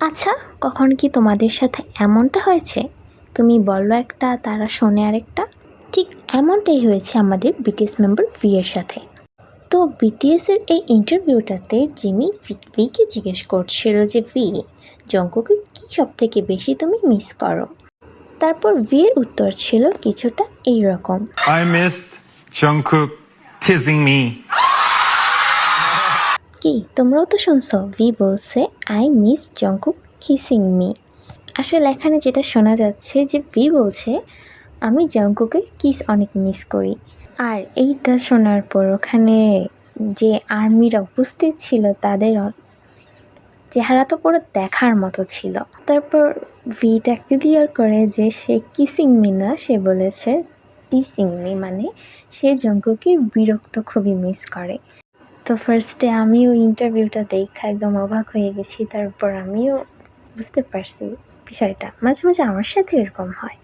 আচ্ছা, কখনো কি তোমাদের সাথে এমনটা হয়েছে তুমি বললো একটা তারা শোনে আরেকটা? ঠিক এমনটাই হয়েছে আমাদের বিটিএস মেম্বার ভি এর সাথে। তো বিটিএসের এই ইন্টারভিউটাতে জিমি ভিকে জিজ্ঞেস করছিল যে ভি, জঙ্কুকে কি সব থেকে বেশি তুমি মিস করো? তারপর ভি এর উত্তর ছিল কিছুটা এইরকম। I missed Jungkook kissing me. কি তোমরাও তো শুনছো? ভি বলছে I miss Jungkook kissing me. আসলে এখানে যেটা শোনা যাচ্ছে যে ভি বলছে আমি জঙ্কুকে কিস অনেক মিস করি। আর এইটা শোনার পর ওখানে যে আর্মিরা উপস্থিত ছিল তাদের চেহারা তো পুরো দেখার মতো ছিল। তারপর ভিটা ক্লিয়ার করে যে সে কিসিং মি না, সে বলেছে টিসিং মি, মানে সে জঙ্কুকে বিরক্ত খুবই মিস করে। তো ফার্স্টে আমিও ইন্টারভিউটা দেখা একদম অবাক হয়ে গেছি। তারপর আমিও বুঝতে পারছি বিষয়টা। মাঝে মাঝে আমার সাথে এরকম হয়।